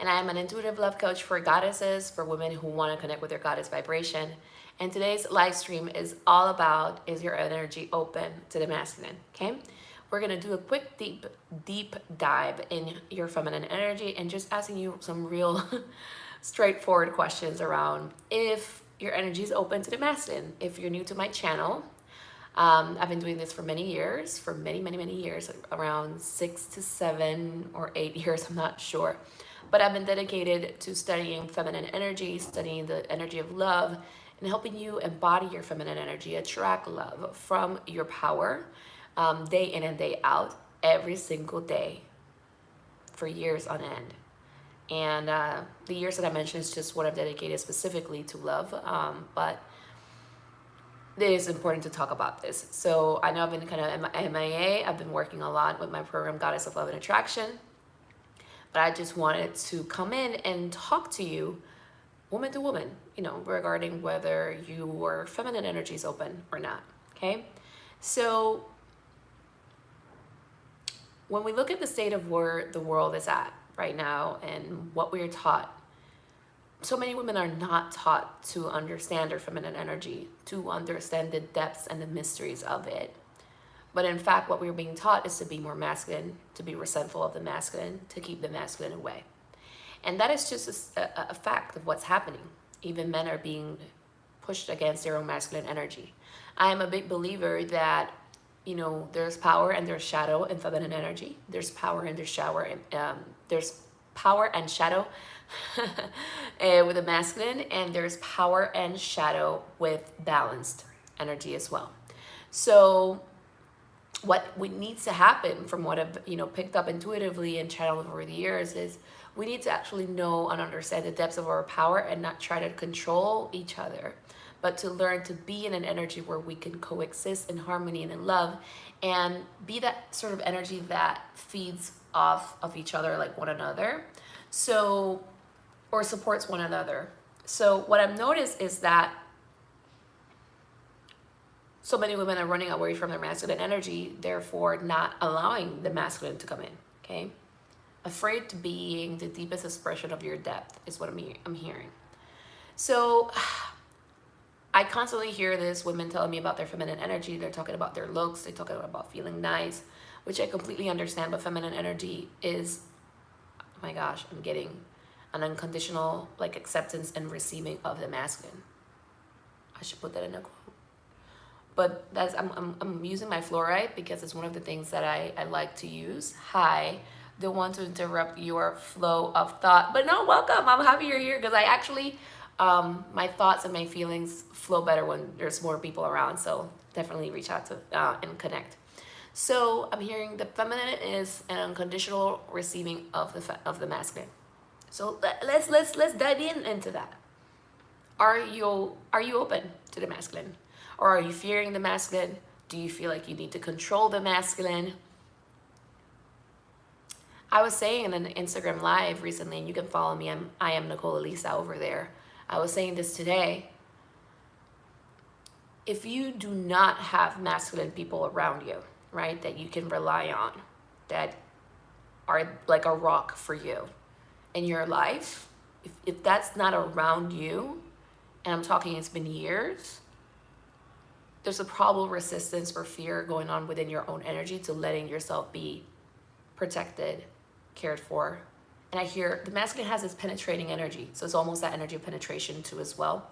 and I am an intuitive love coach for goddesses, for women who want to connect with their goddess vibration. And today's live stream is all about, is your energy open to the masculine? Okay, we're gonna do a quick deep dive in your feminine energy and just asking you some real straightforward questions around if your energy is open to the masculine. If you're new to my channel, I've been doing this for many years, for many years, around 6 to 7 or 8 years, I'm not sure. But I've been dedicated to studying feminine energy, studying the energy of love, and helping you embody your feminine energy, attract love from your power, day in and day out, every single day, for years on end. And the years that I mentioned is just what I've dedicated specifically to love, but it is important to talk about this. So I know I've been kind of MIA. I've been working a lot with my program, Goddess of Love and Attraction. But I just wanted to come in and talk to you, woman to woman, regarding whether your feminine energy is open or not, okay? So when we look at the state of where the world is at right now and what we are taught, so many women are not taught to understand their feminine energy, to understand the depths and the mysteries of it. But in fact, what we're being taught is to be more masculine, to be resentful of the masculine, to keep the masculine away. And that is just a fact of what's happening. Even men are being pushed against their own masculine energy. I am a big believer that, there's power and there's shadow in feminine energy. There's power and there's power and shadow with the masculine, and there's power and shadow with balanced energy as well. So what needs to happen, from what I've picked up intuitively and channeled over the years, is we need to actually know and understand the depths of our power and not try to control each other, but to learn to be in an energy where we can coexist in harmony and in love, and be that sort of energy that feeds off of each other, like one another, or supports one another. So what I've noticed is that so many women are running away from their masculine energy, therefore not allowing the masculine to come in, okay? Afraid to being the deepest expression of your depth is what I'm hearing. So I constantly hear this, women telling me about their feminine energy. They're talking about their looks. They're talking about feeling nice, which I completely understand. But feminine energy is, oh my gosh, I'm getting an unconditional acceptance and receiving of the masculine. I should put that in a quote. But I'm using my fluoride because it's one of the things that I like to use. Hi, don't want to interrupt your flow of thought, but no, welcome. I'm happy you're here because I actually, my thoughts and my feelings flow better when there's more people around. So definitely reach out to and connect. So I'm hearing the feminine is an unconditional receiving of the masculine. So let's dive into that. Are you open to the masculine? Or are you fearing the masculine? Do you feel like you need to control the masculine? I was saying in an Instagram live recently, and you can follow me, I am Nicole Elissa over there. I was saying this today. If you do not have masculine people around you, right, that you can rely on, that are like a rock for you in your life, if that's not around you, and I'm talking it's been years, there's a probable resistance or fear going on within your own energy to letting yourself be protected, cared for. And I hear the masculine has this penetrating energy. So it's almost that energy of penetration too as well.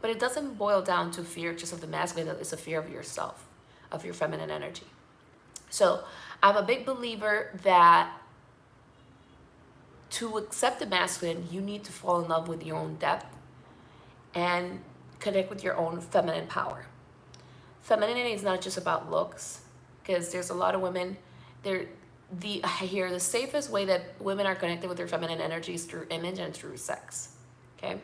But it doesn't boil down to fear just of the masculine. It's a fear of yourself, of your feminine energy. So I'm a big believer that to accept the masculine, you need to fall in love with your own depth and connect with your own feminine power. Femininity is not just about looks, because there's a lot of women, I hear the safest way that women are connected with their feminine energy is through image and through sex, okay?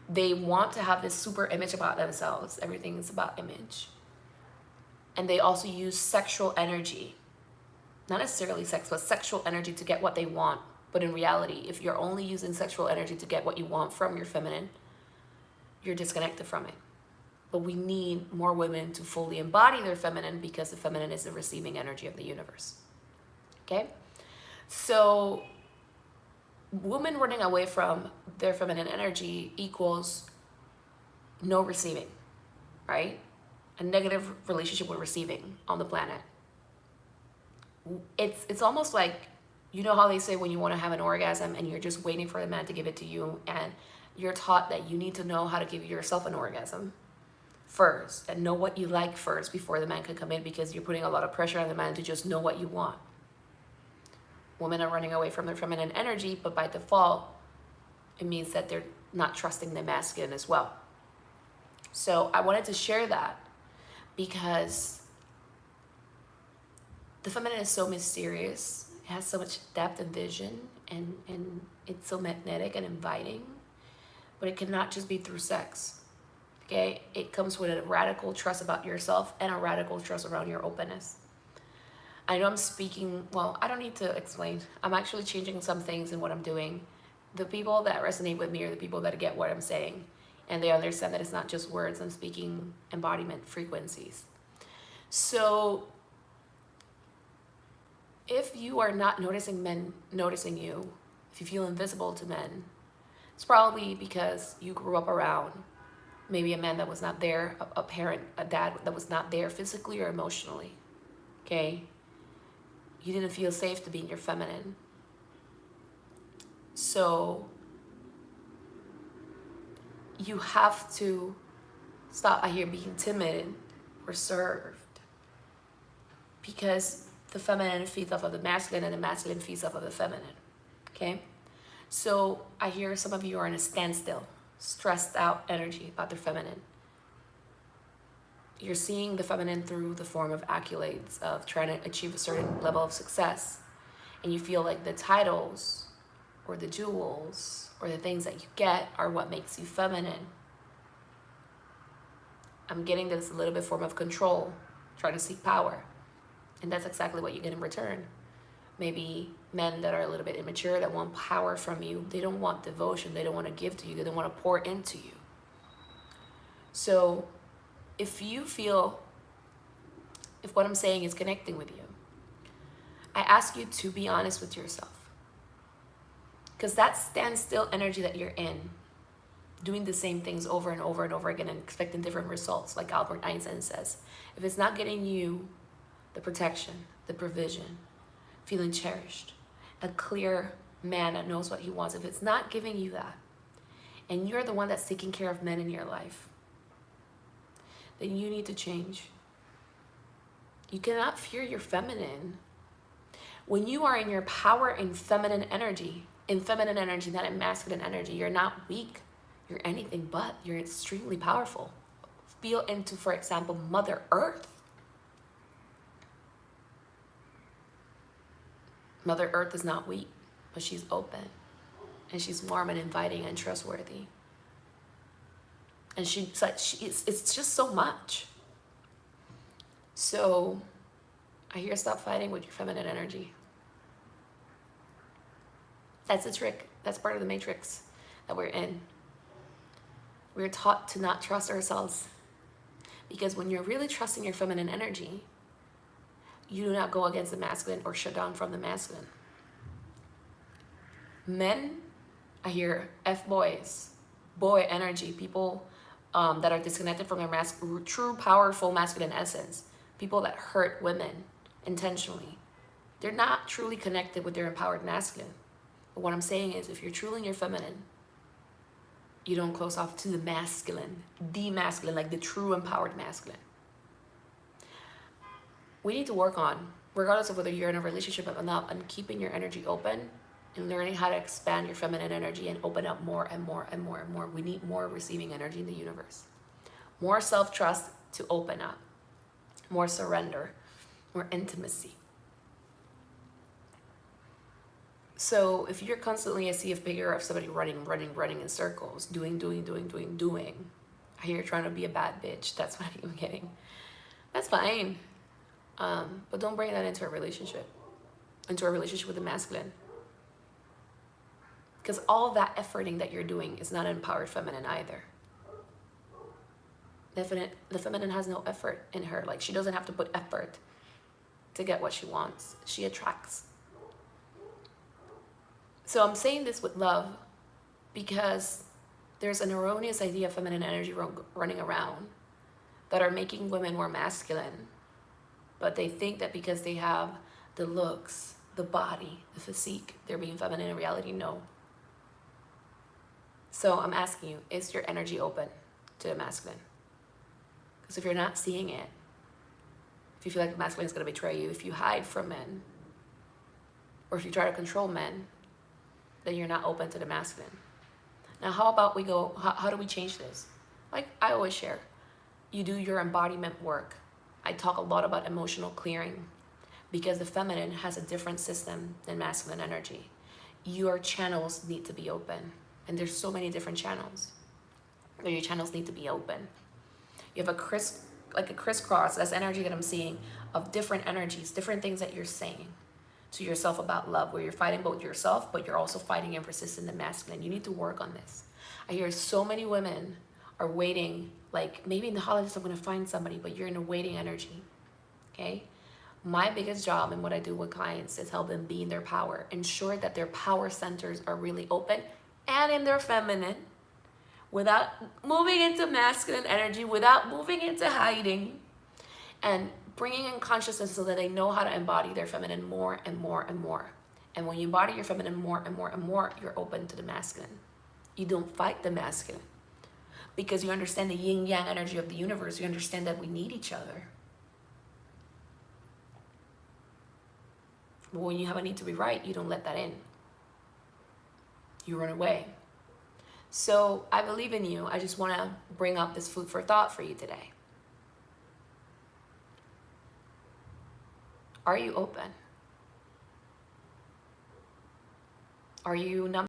They want to have this super image about themselves. Everything is about image. And they also use sexual energy, not necessarily sex, but sexual energy to get what they want. But in reality, if you're only using sexual energy to get what you want from your feminine, you're disconnected from it. But we need more women to fully embody their feminine, because the feminine is the receiving energy of the universe. Okay? So women running away from their feminine energy equals no receiving, right? A negative relationship with receiving on the planet. It's almost like, you know how they say when you want to have an orgasm and you're just waiting for the man to give it to you, and you're taught that you need to know how to give yourself an orgasm first and know what you like first before the man can come in, because you're putting a lot of pressure on the man to just know what you want. Women are running away from their feminine energy, but by default, it means that they're not trusting the masculine as well. So I wanted to share that because the feminine is so mysterious. It has so much depth and vision, and it's so magnetic and inviting, but it cannot just be through sex. Okay? It comes with a radical trust about yourself and a radical trust around your openness. I know I'm speaking, well, I don't need to explain. I'm actually changing some things in what I'm doing. The people that resonate with me are the people that get what I'm saying, and they understand that it's not just words. I'm speaking embodiment frequencies. So if you are not noticing men noticing you, if you feel invisible to men, it's probably because you grew up around maybe a man that was not there, a parent, a dad that was not there physically or emotionally. Okay? You didn't feel safe to be in your feminine. So you have to stop out here being timid, reserved, because the feminine feeds off of the masculine and the masculine feeds off of the feminine. Okay? So I hear some of you are in a standstill, stressed out energy about their feminine. You're seeing the feminine through the form of accolades, of trying to achieve a certain level of success. And you feel like the titles or the jewels or the things that you get are what makes you feminine. I'm getting this a little bit form of control, trying to seek power. And that's exactly what you get in return. Maybe men that are a little bit immature, that want power from you. They don't want devotion. They don't want to give to you. They don't want to pour into you. So if you feel, if what I'm saying is connecting with you, I ask you to be honest with yourself. Because that standstill energy that you're in, doing the same things over and over and over again and expecting different results, like Albert Einstein says, if it's not getting you the protection, the provision, feeling cherished, a clear man that knows what he wants, if it's not giving you that, and you're the one that's taking care of men in your life, then you need to change. You cannot fear your feminine. When you are in your power in feminine energy, not in masculine energy, you're not weak. You're anything but. You're extremely powerful. Feel into, for example, Mother Earth. Mother Earth is not weak, but she's open. And she's warm and inviting and trustworthy. And it's just so much. So I hear stop fighting with your feminine energy. That's a trick. That's part of the matrix that we're in. We're taught to not trust ourselves. Because when you're really trusting your feminine energy, you do not go against the masculine or shut down from the masculine. Men, I hear F-boys, boy energy, people that are disconnected from their true, powerful masculine essence, people that hurt women intentionally. They're not truly connected with their empowered masculine. But what I'm saying is, if you're truly in your feminine, you don't close off to the masculine, like the true empowered masculine. We need to work on, regardless of whether you're in a relationship or not, on keeping your energy open and learning how to expand your feminine energy and open up more and more and more and more. We need more receiving energy in the universe. More self-trust to open up. More surrender. More intimacy. So if you're constantly a sea of figure of somebody running in circles, doing, I hear you're trying to be a bad bitch. That's what I'm getting. That's fine. But don't bring that into a relationship with the masculine. Because all that efforting that you're doing is not empowered feminine either. The feminine has no effort in her. Like, she doesn't have to put effort to get what she wants. She attracts. So I'm saying this with love because there's an erroneous idea of feminine energy running around that are making women more masculine. But they think that because they have the looks, the body, the physique, they're being feminine. In reality, no. So I'm asking you, is your energy open to the masculine? Because if you're not seeing it, if you feel like the masculine is going to betray you, if you hide from men, or if you try to control men, then you're not open to the masculine. Now, how about we go, how do we change this? Like I always share, you do your embodiment work. I talk a lot about emotional clearing because the feminine has a different system than masculine energy. Your channels need to be open. And there's so many different channels. But your channels need to be open. You have a crisscross, that's energy that I'm seeing, of different energies, different things that you're saying to yourself about love, where you're fighting both yourself, but you're also fighting and persistent in the masculine. You need to work on this. I hear so many women are waiting, like maybe in the holidays I'm gonna find somebody, but you're in a waiting energy, okay? My biggest job and what I do with clients is help them be in their power, ensure that their power centers are really open and in their feminine, without moving into masculine energy, without moving into hiding, and bringing in consciousness so that they know how to embody their feminine more and more and more. And when you embody your feminine more and more and more, you're open to the masculine. You don't fight the masculine because you understand the yin yang energy of the universe. You understand that we need each other. But when you have a need to be right, you don't let that in. You run away. So I believe in you. I just want to bring up this food for thought for you today. Are you open? Are you numb?